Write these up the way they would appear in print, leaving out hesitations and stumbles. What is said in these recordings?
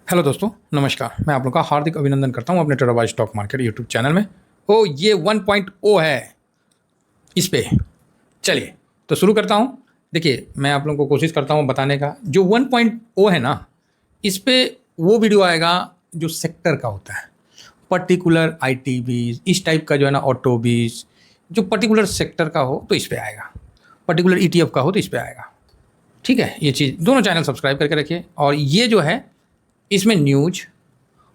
Hello दोस्तों, नमस्कार। मैं आप लोग का हार्दिक अभिनंदन करता हूं अपने टेराबाई स्टॉक मार्केट यूट्यूब चैनल में। ये 1.0 है इस पे। चलिए तो शुरू करता हूं। देखिए, मैं आप लोगों को कोशिश करता हूं बताने का, जो 1.0 है ना, इस पे वो वीडियो आएगा जो सेक्टर का होता है, पर्टिकुलर आईटी बीज, इस टाइप का जो है ना, ऑटो बीज, जो पर्टिकुलर सेक्टर का हो तो इस पे आएगा, पर्टिकुलर ईटीएफ का हो तो इस पे आएगा। ठीक है, ये चीज़ दोनों चैनल सब्सक्राइब करके रखिए। और ये जो है, इसमें न्यूज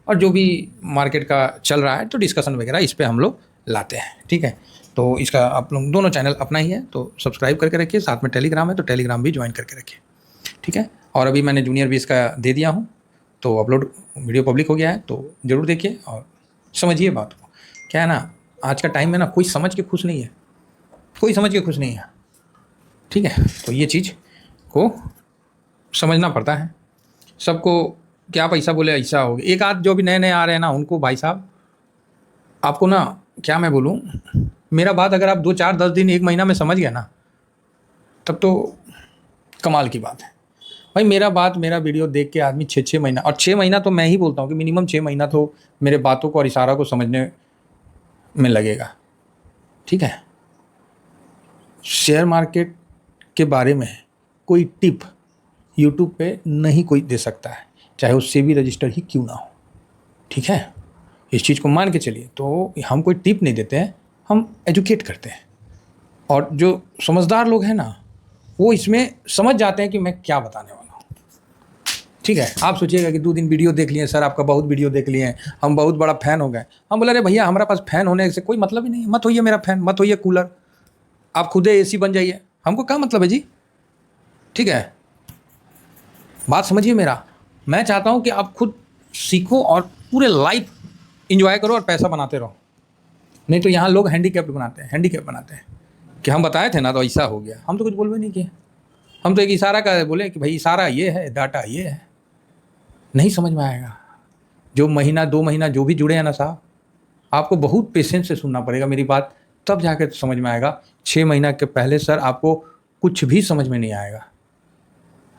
और जो भी मार्केट का चल रहा है तो डिस्कशन वगैरह इस पे हम लोग लाते हैं। ठीक है, तो इसका आप लोग दोनों चैनल अपना ही है तो सब्सक्राइब करके रखिए। साथ में टेलीग्राम है तो टेलीग्राम भी ज्वाइन करके रखिए। ठीक है, और अभी मैंने जूनियर भी इसका दे दिया हूँ, तो अपलोड वीडियो पब्लिक हो गया है, तो ज़रूर देखिए और समझिए बात को। क्या है ना, आज का टाइम में ना कोई समझ के खुश नहीं है, कोई समझ के खुश नहीं है। ठीक है, तो ये चीज़ को समझना पड़ता है सबको। क्या पैसा बोले ऐसा हो गया, एक आध जो भी नए नए आ रहे हैं ना, उनको भाई साहब, आपको ना क्या मैं बोलूँ, मेरा बात अगर आप 2 4 10 दिन 1 महीना में समझ गए ना, तब तो कमाल की बात है भाई। मेरा बात, मेरा वीडियो देख के आदमी 6 6 महीना, और 6 महीना तो मैं ही बोलता हूँ कि मिनिमम 6 महीना तो मेरे बातों को और इशारा को समझने में लगेगा। ठीक है, शेयर मार्केट के बारे में कोई टिप यूट्यूब पे नहीं कोई दे सकता है, चाहे वो सेबी रजिस्टर ही क्यों ना हो। ठीक है, इस चीज़ को मान के चलिए। तो हम कोई टिप नहीं देते हैं, हम एजुकेट करते हैं। और जो समझदार लोग हैं ना, वो इसमें समझ जाते हैं कि मैं क्या बताने वाला हूँ। ठीक है, आप सोचिएगा कि 2 दिन वीडियो देख लिए सर, आपका बहुत वीडियो देख लिए हैं, हम बहुत बड़ा फ़ैन हो गए। हम बोले, अरे भैया, हमारे पास फ़ैन होने से कोई मतलब ही नहीं है। मत होइए मेरा फ़ैन, मत होइए कूलर, आप खुद एसी बन जाइए, हमको क्या मतलब है जी। ठीक है, बात समझिए मेरा। मैं चाहता हूँ कि आप खुद सीखो और पूरे लाइफ इंजॉय करो और पैसा बनाते रहो। नहीं तो यहाँ लोग हैंडीकैप्ड बनाते हैं, हैंडीकैप बनाते हैं कि हम बताए थे ना तो ऐसा हो गया। हम तो कुछ बोल भी नहीं किए, हम तो एक इशारा का बोले कि भाई इशारा ये है, डाटा ये है। नहीं समझ में आएगा। जो महीना 2 महीना जो भी जुड़े हैं ना साहब, आपको बहुत पेशेंस से सुनना पड़ेगा मेरी बात, तब जाके तो समझ में आएगा। 6 महीना के पहले सर आपको कुछ भी समझ में नहीं आएगा।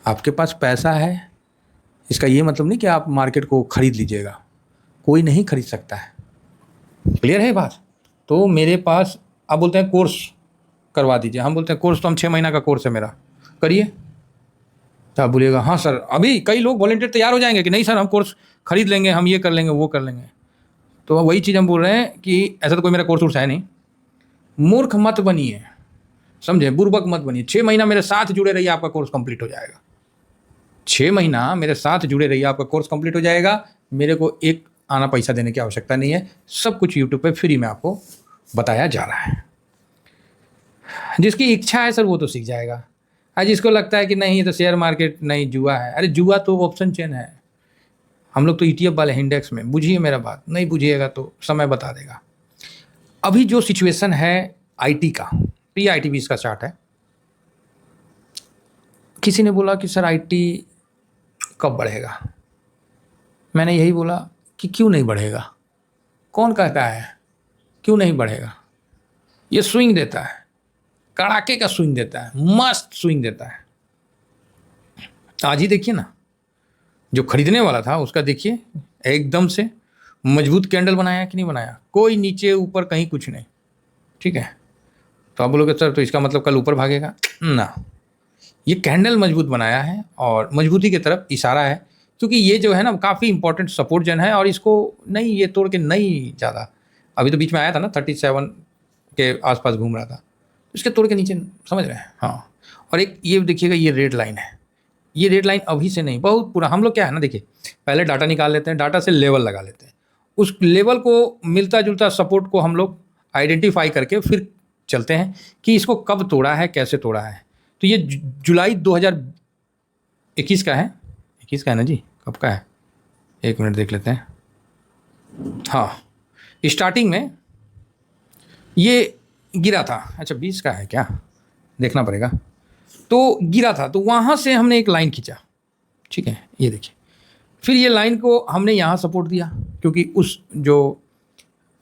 आपके पास पैसा है, इसका ये मतलब नहीं कि आप मार्केट को खरीद लीजिएगा, कोई नहीं खरीद सकता है। क्लियर है बात। तो मेरे पास, आप बोलते हैं कोर्स करवा दीजिए, हम बोलते हैं कोर्स तो हम 6 महीना का कोर्स है मेरा, करिए। तो आप बोलिएगा हाँ सर, अभी कई लोग वॉलंटियर तैयार हो जाएंगे कि नहीं सर हम कोर्स खरीद लेंगे, हम ये कर लेंगे वो कर लेंगे। तो वही चीज़ हम बोल रहे हैं कि ऐसा तो कोई मेरा कोर्स है नहीं। मूर्ख मत बनिए, समझे, बुर्बक मत बनिए। 6 महीना मेरे साथ जुड़े रहिए, आपका कोर्स कंप्लीट हो जाएगा। 6 महीना मेरे साथ जुड़े रहिए, आपका कोर्स कंप्लीट हो जाएगा। मेरे को एक आना पैसा देने की आवश्यकता नहीं है, सब कुछ यूट्यूब पे फ्री में आपको बताया जा रहा है। जिसकी इच्छा है सर वो तो सीख जाएगा। आज जिसको लगता है कि नहीं ये तो शेयर मार्केट नहीं, जुआ है, अरे जुआ तो ऑप्शन चेन है। हम लोग तो ईटीएफ वाले इंडेक्स में, बुझिए मेरा बात, नहीं बुझिएगा तो समय बता देगा। अभी जो सिचुएशन है आईटी का, ये आईटी भी इसका चार्ट है। किसी ने बोला कि सर आईटी कब बढ़ेगा, मैंने यही बोला कि क्यों नहीं बढ़ेगा। कौन कहता है क्यों नहीं बढ़ेगा। ये स्विंग देता है, कड़ाके का स्विंग देता है, मस्त स्विंग देता है। आज ही देखिए ना, जो खरीदने वाला था उसका देखिए, एकदम से मजबूत कैंडल बनाया कि नहीं बनाया, कोई नीचे ऊपर कहीं कुछ नहीं। ठीक है, तो आप बोलोगे सर तो इसका मतलब कल ऊपर भागेगा ना। ये कैंडल मजबूत बनाया है और मजबूती की तरफ इशारा है, क्योंकि ये जो है ना काफ़ी इंपॉर्टेंट सपोर्ट जन है। और इसको नहीं, ये तोड़ के नहीं ज़्यादा, अभी तो बीच में आया था ना 37 के आसपास घूम रहा था, इसके तोड़ के नीचे, समझ रहे हैं। हाँ, और एक ये देखिएगा, ये रेड लाइन है, ये रेड लाइन अभी से नहीं, बहुत पूरा। हम लोग क्या है ना, देखिए पहले डाटा निकाल लेते हैं, डाटा से लेवल लगा लेते हैं, उस लेवल को मिलता जुलता सपोर्ट को हम लोग आइडेंटिफाई करके फिर चलते हैं कि इसको कब तोड़ा है, कैसे तोड़ा है। तो ये जुलाई 2021 का है, 21 का है ना जी, कब का है, 1 मिनट देख लेते हैं। हाँ, स्टार्टिंग में ये गिरा था, अच्छा 20 का है क्या, देखना पड़ेगा। तो गिरा था, तो वहाँ से हमने एक लाइन खींचा। ठीक है, ये देखिए, फिर ये लाइन को हमने यहाँ सपोर्ट दिया, क्योंकि उस जो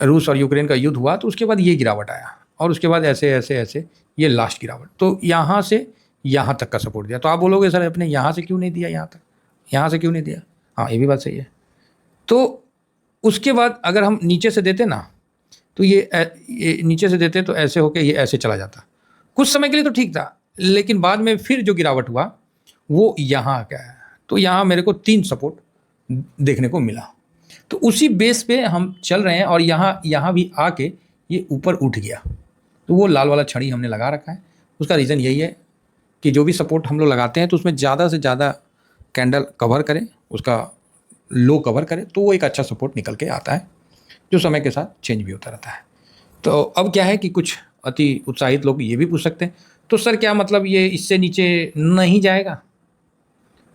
रूस और यूक्रेन का युद्ध हुआ तो उसके बाद ये गिरावट आया, और उसके बाद ऐसे ऐसे ऐसे ये लास्ट गिरावट, तो यहाँ से यहाँ तक का सपोर्ट दिया। तो आप बोलोगे सर अपने यहाँ से क्यों नहीं दिया, यहाँ तक, यहाँ से क्यों नहीं दिया। हाँ ये भी बात सही है। तो उसके बाद अगर हम नीचे से देते ना, तो ये नीचे से देते तो ऐसे होके ये ऐसे चला जाता। कुछ समय के लिए तो ठीक था, लेकिन बाद में फिर जो गिरावट हुआ वो यहाँ क्या है, तो यहाँ मेरे को 3 सपोर्ट देखने को मिला। तो उसी बेस पे हम चल रहे हैं और यहाँ भी आके ये ऊपर उठ गया। तो वो लाल वाला छड़ी हमने लगा रखा है। उसका रीज़न यही है कि जो भी सपोर्ट हम लोग लगाते हैं तो उसमें ज़्यादा से ज़्यादा कैंडल कवर करें, उसका लो कवर करें, तो वो एक अच्छा सपोर्ट निकल के आता है, जो समय के साथ चेंज भी होता रहता है। तो अब क्या है कि कुछ अति उत्साहित लोग ये भी पूछ सकते हैं, तो सर क्या मतलब ये इससे नीचे नहीं जाएगा,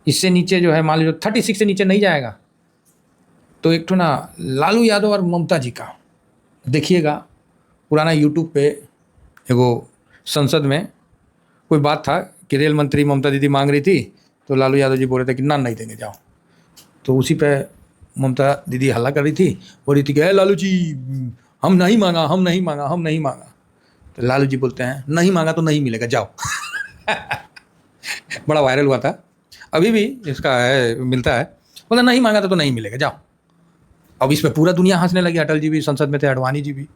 इससे नीचे जो है मान लीजिए 36 से नीचे नहीं जाएगा? तो एक तो ना लालू यादव और ममता जी का देखिएगा, पुराना यूट्यूब पे एगो संसद में कोई बात था कि रेल मंत्री ममता दीदी मांग रही थी, तो लालू यादव जी बोल रहे थे कि ना नहीं देंगे जाओ। तो उसी पे ममता दीदी हल्ला कर रही थी, बोल रही थी कि लालू जी हम नहीं मांगा, हम नहीं मांगा, हम नहीं मांगा। तो लालू जी बोलते हैं नहीं मांगा तो नहीं मिलेगा, जाओ। बड़ा वायरल हुआ था, अभी भी इसका है, मिलता है। बोला नहीं मांगा था तो नहीं मिलेगा, जाओ। अब इस पर पूरा दुनिया हंसने लगी। अटल जी भी संसद में थे, अडवाणी जी भी।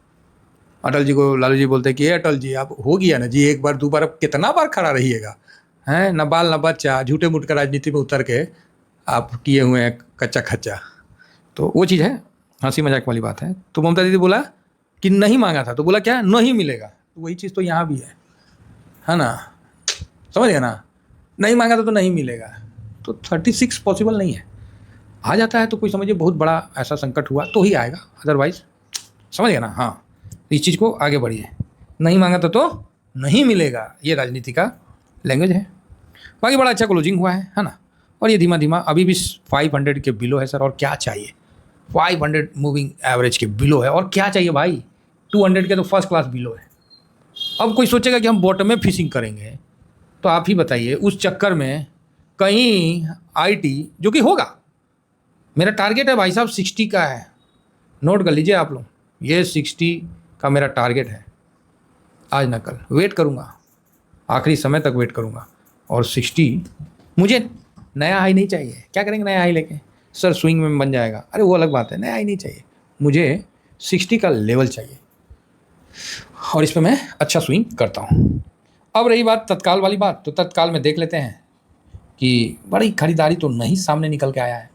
अटल जी को लालू जी बोलते हैं कि अटल जी आप हो गया ना जी, एक बार 2 बार, अब कितना बार खड़ा रहिएगा, हैं न बाल न बच्चा, झूठे मूठ का राजनीति में उतर के आप किए हुए हैं कच्चा खच्चा। तो वो चीज़ है, हंसी मजाक वाली बात है। तो ममता दीदी बोला कि नहीं मांगा था, तो बोला क्या नहीं मिलेगा। तो वही चीज़ तो यहाँ भी है ना, समझ गया ना, नहीं मांगा था तो नहीं मिलेगा। तो 36 पॉसिबल नहीं है, आ जाता है तो कोई समझिए बहुत बड़ा ऐसा संकट हुआ तो ही आएगा, अदरवाइज समझ गया ना। हाँ, इस चीज़ को आगे बढ़िए, नहीं मांगा था तो नहीं मिलेगा, ये राजनीति का लैंग्वेज है। बाकी बड़ा अच्छा क्लोजिंग हुआ है ना। और ये धीमा धीमा अभी भी 500 के बिलो है सर, और क्या चाहिए। 500 मूविंग एवरेज के बिलो है, और क्या चाहिए भाई। 200 के तो फर्स्ट क्लास बिलो है। अब कोई सोचेगा कि हम बॉटम में फिशिंग करेंगे, तो आप ही बताइए, उस चक्कर में कहीं आईटी, जो कि होगा, मेरा टारगेट है भाई साहब 60 का है, नोट कर लीजिए आप लोग, ये 60 का मेरा टारगेट है। आज ना कल वेट करूँगा, आखिरी समय तक वेट करूँगा। और 60 मुझे नया हाई नहीं चाहिए। क्या करेंगे नया हाई लेके, सर स्विंग में बन जाएगा, अरे वो अलग बात है, नया हाई नहीं चाहिए मुझे, 60 का लेवल चाहिए, और इस पर मैं अच्छा स्विंग करता हूँ। अब रही बात तत्काल वाली बात, तो तत्काल में देख लेते हैं कि बड़ी खरीदारी तो नहीं सामने निकल के आया है।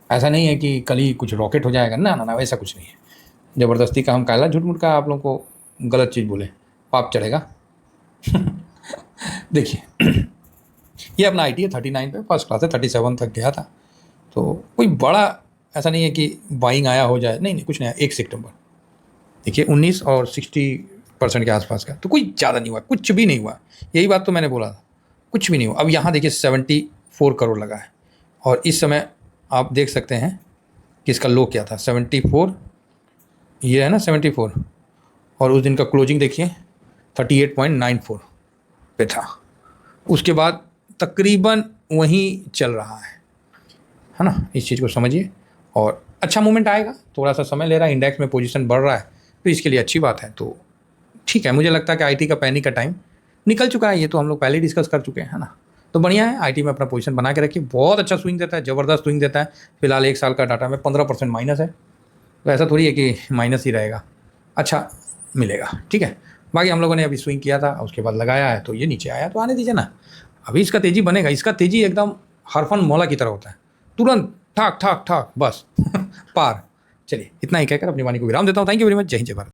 ऐसा नहीं है कि कल ही कुछ रॉकेट हो जाएगा, ना ना ना, वैसा कुछ नहीं है। ज़बरदस्ती का हम काला झूठ मूठ का आप लोगों को गलत चीज़ बोले, पाप चढ़ेगा। देखिए, ये अपना IT है 39 पे, फर्स्ट क्लास है, 37 तक गया था। तो कोई बड़ा ऐसा नहीं है कि बाइंग आया हो जाए, नहीं नहीं, कुछ नहीं आया। 1 सितंबर देखिए 19 और 60% के आसपास का, तो कोई ज़्यादा नहीं हुआ, कुछ भी नहीं हुआ। यही बात तो मैंने बोला था, कुछ भी नहीं हुआ। अब यहाँ देखिए 74 करोड़ लगा है, और इस समय आप देख सकते हैं कि इसका लो क्या था, 74, ये है ना 74, और उस दिन का क्लोजिंग देखिए 38.94 पे था। उसके बाद तकरीबन वहीं चल रहा है ना, इस चीज़ को समझिए। और अच्छा मूवमेंट आएगा, थोड़ा सा समय ले रहा है, इंडेक्स में पोजीशन बढ़ रहा है, तो इसके लिए अच्छी बात है। तो ठीक है, मुझे लगता है कि IT का पैनिक का टाइम निकल चुका है, ये तो हम लोग पहले ही डिस्कस कर चुके हैं, है ना। तो बढ़िया है, IT में अपना पोजीशन बना के रखिए, बहुत अच्छा स्विंग देता है, ज़बरदस्त स्विंग देता है। फिलहाल 1 साल का डाटा में 15% माइनस है, तो ऐसा थोड़ी है कि माइनस ही रहेगा, अच्छा मिलेगा, ठीक है। बाकी हम लोगों ने अभी स्विंग किया था, उसके बाद लगाया है, तो ये नीचे आया, तो आने दीजिए ना। अभी इसका तेज़ी बनेगा, इसका तेज़ी एकदम हरफन मौला की तरह होता है, तुरंत ठाक ठाक ठाक बस। पार। चलिए इतना ही कहकर अपनी वाणी को विराम देता हूँ। Thank you very much. जय हिंद, जय भारत।